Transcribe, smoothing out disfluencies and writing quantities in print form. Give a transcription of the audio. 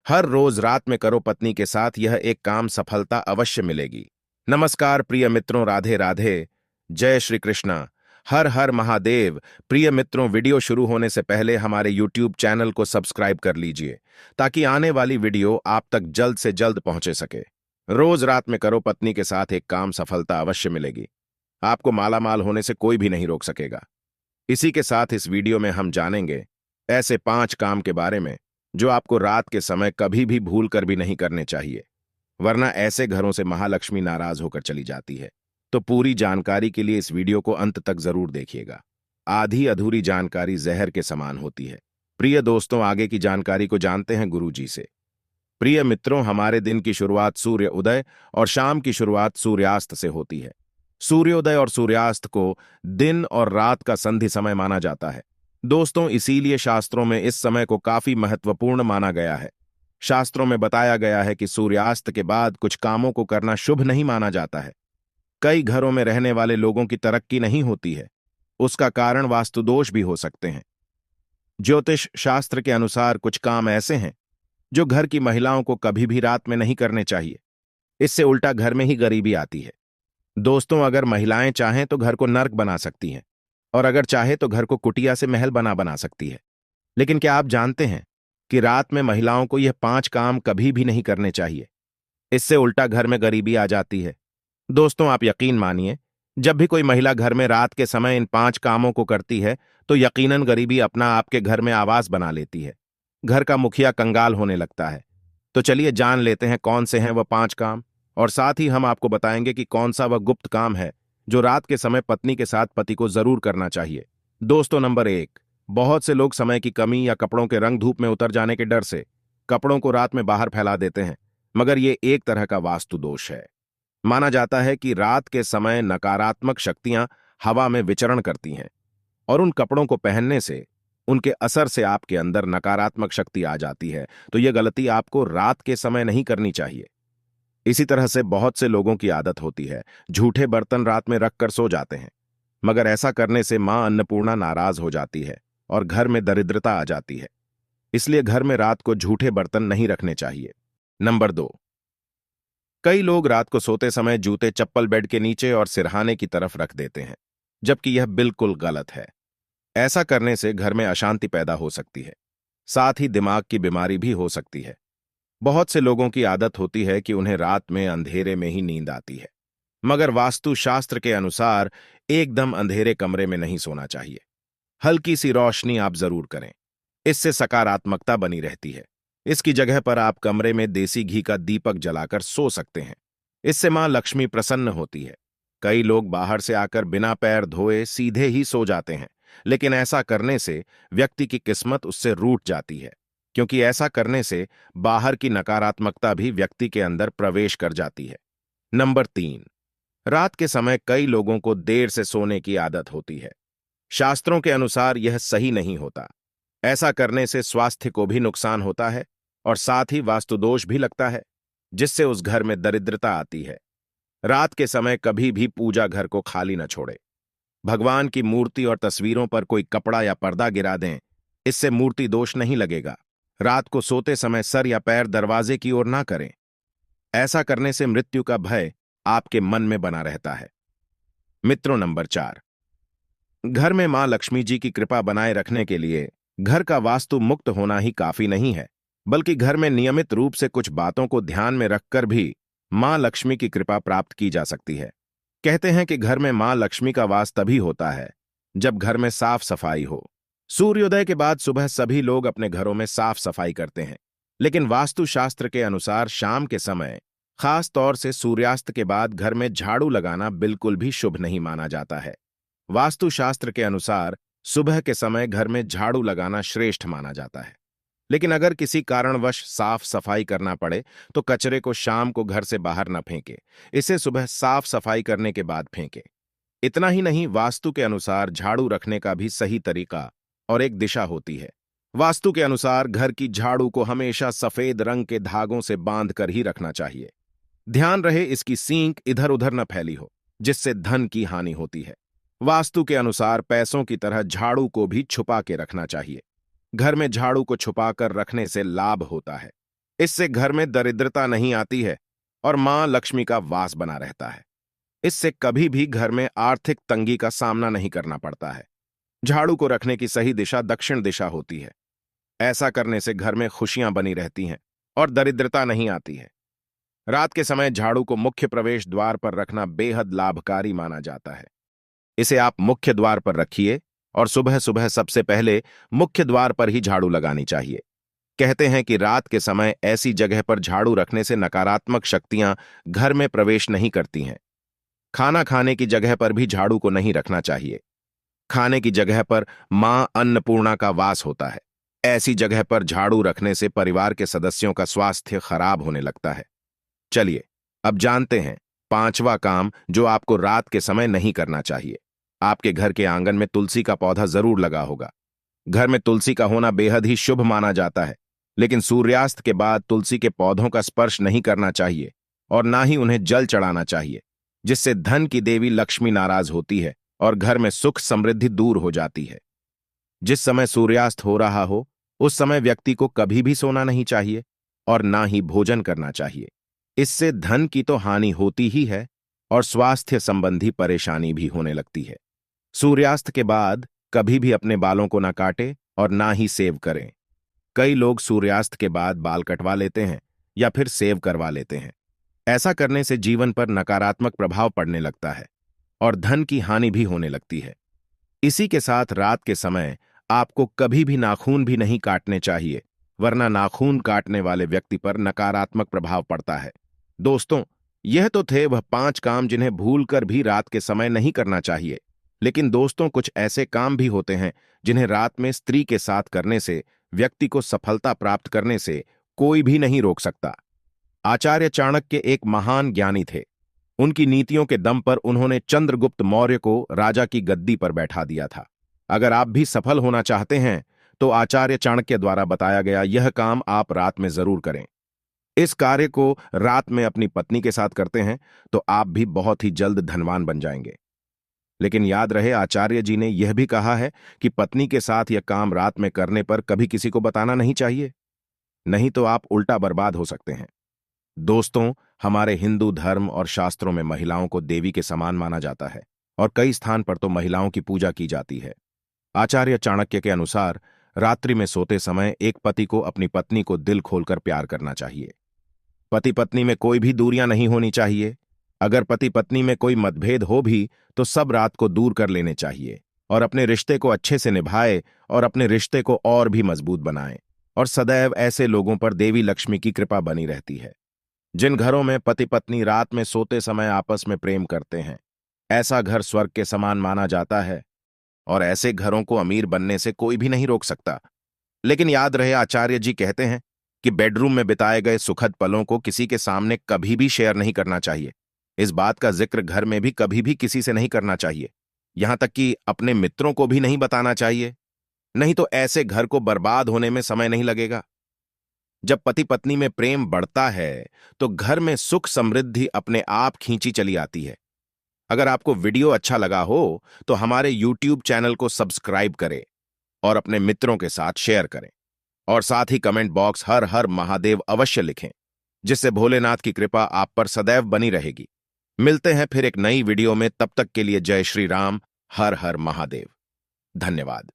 हर रोज रात में करो पत्नी के साथ यह एक काम, सफलता अवश्य मिलेगी। नमस्कार प्रिय मित्रों, राधे राधे, जय श्री कृष्णा, हर हर महादेव। प्रिय मित्रों, वीडियो शुरू होने से पहले हमारे YouTube चैनल को सब्सक्राइब कर लीजिए ताकि आने वाली वीडियो आप तक जल्द से जल्द पहुंचे सके। रोज रात में करो पत्नी के साथ एक काम, सफलता अवश्य मिलेगी। आपको मालामाल होने से कोई भी नहीं रोक सकेगा। इसी के साथ इस वीडियो में हम जानेंगे ऐसे 5 काम के बारे में जो आपको रात के समय कभी भी भूल कर भी नहीं करने चाहिए, वरना ऐसे घरों से महालक्ष्मी नाराज होकर चली जाती है। तो पूरी जानकारी के लिए इस वीडियो को अंत तक जरूर देखिएगा। आधी अधूरी जानकारी जहर के समान होती है। प्रिय दोस्तों, आगे की जानकारी को जानते हैं गुरु जी से। प्रिय मित्रों, हमारे दिन की शुरुआत सूर्य उदय और शाम की शुरुआत सूर्यास्त से होती है। सूर्योदय और सूर्यास्त को दिन और रात का संधि समय माना जाता है। दोस्तों, इसीलिए शास्त्रों में इस समय को काफी महत्वपूर्ण माना गया है। शास्त्रों में बताया गया है कि सूर्यास्त के बाद कुछ कामों को करना शुभ नहीं माना जाता है। कई घरों में रहने वाले लोगों की तरक्की नहीं होती है। उसका कारण वास्तुदोष भी हो सकते हैं। ज्योतिष शास्त्र के अनुसार कुछ काम ऐसे हैं जो घर की महिलाओं को कभी भी रात में नहीं करने चाहिए। इससे उल्टा घर में ही गरीबी आती है। दोस्तों, अगर महिलाएं चाहें तो घर को नर्क बना सकती हैं, और अगर चाहे तो घर को कुटिया से महल बना सकती है। लेकिन क्या आप जानते हैं कि रात में महिलाओं को यह 5 काम कभी भी नहीं करने चाहिए। इससे उल्टा घर में गरीबी आ जाती है। दोस्तों, आप यकीन मानिए, जब भी कोई महिला घर में रात के समय इन 5 कामों को करती है तो यकीनन गरीबी अपना आपके घर में आवास बना लेती है। घर का मुखिया कंगाल होने लगता है। तो चलिए जान लेते हैं कौन से हैं वह 5 काम, और साथ ही हम आपको बताएंगे कि कौन सा वह गुप्त काम है जो रात के समय पत्नी के साथ पति को जरूर करना चाहिए। दोस्तों, नंबर 1, बहुत से लोग समय की कमी या कपड़ों के रंग धूप में उतर जाने के डर से कपड़ों को रात में बाहर फैला देते हैं, मगर ये एक तरह का वास्तु दोष है। माना जाता है कि रात के समय नकारात्मक शक्तियां हवा में विचरण करती हैं, और उन कपड़ों को पहनने से, उनके असर से आपके अंदर नकारात्मक शक्ति आ जाती है। तो यह गलती आपको रात के समय नहीं करनी चाहिए। इसी तरह से बहुत से लोगों की आदत होती है झूठे बर्तन रात में रखकर सो जाते हैं, मगर ऐसा करने से मां अन्नपूर्णा नाराज हो जाती है और घर में दरिद्रता आ जाती है। इसलिए घर में रात को झूठे बर्तन नहीं रखने चाहिए। नंबर 2, कई लोग रात को सोते समय जूते चप्पल बेड के नीचे और सिरहाने की तरफ रख देते हैं, जबकि यह बिल्कुल गलत है। ऐसा करने से घर में अशांति पैदा हो सकती है, साथ ही दिमाग की बीमारी भी हो सकती है। बहुत से लोगों की आदत होती है कि उन्हें रात में अंधेरे में ही नींद आती है, मगर वास्तु शास्त्र के अनुसार एकदम अंधेरे कमरे में नहीं सोना चाहिए। हल्की सी रोशनी आप जरूर करें, इससे सकारात्मकता बनी रहती है। इसकी जगह पर आप कमरे में देसी घी का दीपक जलाकर सो सकते हैं। इससे मां लक्ष्मी प्रसन्न होती है। कई लोग बाहर से आकर बिना पैर धोए सीधे ही सो जाते हैं, लेकिन ऐसा करने से व्यक्ति की किस्मत उससे रूठ जाती है, क्योंकि ऐसा करने से बाहर की नकारात्मकता भी व्यक्ति के अंदर प्रवेश कर जाती है। नंबर 3, रात के समय कई लोगों को देर से सोने की आदत होती है। शास्त्रों के अनुसार यह सही नहीं होता। ऐसा करने से स्वास्थ्य को भी नुकसान होता है और साथ ही वास्तुदोष भी लगता है, जिससे उस घर में दरिद्रता आती है। रात के समय कभी भी पूजा घर को खाली न छोड़े। भगवान की मूर्ति और तस्वीरों पर कोई कपड़ा या पर्दा गिरा दें, इससे मूर्ति दोष नहीं लगेगा। रात को सोते समय सर या पैर दरवाजे की ओर ना करें। ऐसा करने से मृत्यु का भय आपके मन में बना रहता है। मित्रों, नंबर 4, घर में मां लक्ष्मी जी की कृपा बनाए रखने के लिए घर का वास्तु मुक्त होना ही काफी नहीं है, बल्कि घर में नियमित रूप से कुछ बातों को ध्यान में रखकर भी मां लक्ष्मी की कृपा प्राप्त की जा सकती है। कहते हैं कि घर में मां लक्ष्मी का वास तभी होता है जब घर में साफ सफाई हो। सूर्योदय के बाद सुबह सभी लोग अपने घरों में साफ सफाई करते हैं, लेकिन वास्तुशास्त्र के अनुसार शाम के समय, खास तौर से सूर्यास्त के बाद घर में झाड़ू लगाना बिल्कुल भी शुभ नहीं माना जाता है। वास्तुशास्त्र के अनुसार सुबह के समय घर में झाड़ू लगाना श्रेष्ठ माना जाता है, लेकिन अगर किसी कारणवश साफ सफाई करना पड़े तो कचरे को शाम को घर से बाहर न फेंके, इसे सुबह साफ सफाई करने के बाद फेंके। इतना ही नहीं, वास्तु के अनुसार झाड़ू रखने का भी सही तरीका और एक दिशा होती है। वास्तु के अनुसार घर की झाड़ू को हमेशा सफेद रंग के धागों से बांध कर ही रखना चाहिए। ध्यान रहे इसकी सींक इधर उधर न फैली हो, जिससे धन की हानि होती है। वास्तु के अनुसार पैसों की तरह झाड़ू को भी छुपा के रखना चाहिए। घर में झाड़ू को छुपाकर रखने से लाभ होता है। इससे घर में दरिद्रता नहीं आती है और मां लक्ष्मी का वास बना रहता है। इससे कभी भी घर में आर्थिक तंगी का सामना नहीं करना पड़ता है। झाड़ू को रखने की सही दिशा दक्षिण दिशा होती है। ऐसा करने से घर में खुशियां बनी रहती हैं और दरिद्रता नहीं आती है। रात के समय झाड़ू को मुख्य प्रवेश द्वार पर रखना बेहद लाभकारी माना जाता है। इसे आप मुख्य द्वार पर रखिए और सुबह सुबह सबसे पहले मुख्य द्वार पर ही झाड़ू लगानी चाहिए। कहते हैं कि रात के समय ऐसी जगह पर झाड़ू रखने से नकारात्मक शक्तियां घर में प्रवेश नहीं करती हैं। खाना खाने की जगह पर भी झाड़ू को नहीं रखना चाहिए। खाने की जगह पर मां अन्नपूर्णा का वास होता है। ऐसी जगह पर झाड़ू रखने से परिवार के सदस्यों का स्वास्थ्य खराब होने लगता है। चलिए अब जानते हैं पांचवा काम जो आपको रात के समय नहीं करना चाहिए। आपके घर के आंगन में तुलसी का पौधा जरूर लगा होगा। घर में तुलसी का होना बेहद ही शुभ माना जाता है, लेकिन सूर्यास्त के बाद तुलसी के पौधों का स्पर्श नहीं करना चाहिए और ना ही उन्हें जल चढ़ाना चाहिए, जिससे धन की देवी लक्ष्मी नाराज होती है और घर में सुख समृद्धि दूर हो जाती है। जिस समय सूर्यास्त हो रहा हो उस समय व्यक्ति को कभी भी सोना नहीं चाहिए और ना ही भोजन करना चाहिए। इससे धन की तो हानि होती ही है और स्वास्थ्य संबंधी परेशानी भी होने लगती है। सूर्यास्त के बाद कभी भी अपने बालों को ना काटे और ना ही सेव करें। कई लोग सूर्यास्त के बाद बाल कटवा लेते हैं या फिर सेव करवा लेते हैं। ऐसा करने से जीवन पर नकारात्मक प्रभाव पड़ने लगता है और धन की हानि भी होने लगती है। इसी के साथ रात के समय आपको कभी भी नाखून भी नहीं काटने चाहिए, वरना नाखून काटने वाले व्यक्ति पर नकारात्मक प्रभाव पड़ता है। दोस्तों, यह तो थे वह 5 काम जिन्हें भूलकर भी रात के समय नहीं करना चाहिए। लेकिन दोस्तों, कुछ ऐसे काम भी होते हैं जिन्हें रात में स्त्री के साथ करने से व्यक्ति को सफलता प्राप्त करने से कोई भी नहीं रोक सकता। आचार्य चाणक्य एक महान ज्ञानी थे। उनकी नीतियों के दम पर उन्होंने चंद्रगुप्त मौर्य को राजा की गद्दी पर बैठा दिया था। अगर आप भी सफल होना चाहते हैं तो आचार्य चाणक्य द्वारा बताया गया यह काम आप रात में जरूर करें। इस कार्य को रात में अपनी पत्नी के साथ करते हैं तो आप भी बहुत ही जल्द धनवान बन जाएंगे। लेकिन याद रहे, आचार्य जी ने यह भी कहा है कि पत्नी के साथ यह काम रात में करने पर कभी किसी को बताना नहीं चाहिए, नहीं तो आप उल्टा बर्बाद हो सकते हैं। दोस्तों, हमारे हिंदू धर्म और शास्त्रों में महिलाओं को देवी के समान माना जाता है और कई स्थान पर तो महिलाओं की पूजा की जाती है। आचार्य चाणक्य के अनुसार रात्रि में सोते समय एक पति को अपनी पत्नी को दिल खोलकर प्यार करना चाहिए। पति पत्नी में कोई भी दूरियां नहीं होनी चाहिए। अगर पति पत्नी में कोई मतभेद हो भी तो सब रात को दूर कर लेने चाहिए और अपने रिश्ते को अच्छे से निभाए और अपने रिश्ते को और भी मजबूत बनाएं। और सदैव ऐसे लोगों पर देवी लक्ष्मी की कृपा बनी रहती है। जिन घरों में पति पत्नी रात में सोते समय आपस में प्रेम करते हैं, ऐसा घर स्वर्ग के समान माना जाता है और ऐसे घरों को अमीर बनने से कोई भी नहीं रोक सकता। लेकिन याद रहे, आचार्य जी कहते हैं कि बेडरूम में बिताए गए सुखद पलों को किसी के सामने कभी भी शेयर नहीं करना चाहिए। इस बात का जिक्र घर में भी कभी भी किसी से नहीं करना चाहिए, यहां तक कि अपने मित्रों को भी नहीं बताना चाहिए, नहीं तो ऐसे घर को बर्बाद होने में समय नहीं लगेगा। जब पति पत्नी में प्रेम बढ़ता है तो घर में सुख समृद्धि अपने आप खींची चली आती है। अगर आपको वीडियो अच्छा लगा हो तो हमारे YouTube चैनल को सब्सक्राइब करें और अपने मित्रों के साथ शेयर करें और साथ ही कमेंट बॉक्स हर हर महादेव अवश्य लिखें, जिससे भोलेनाथ की कृपा आप पर सदैव बनी रहेगी। मिलते हैं फिर एक नई वीडियो में, तब तक के लिए जय श्री राम, हर हर महादेव। धन्यवाद।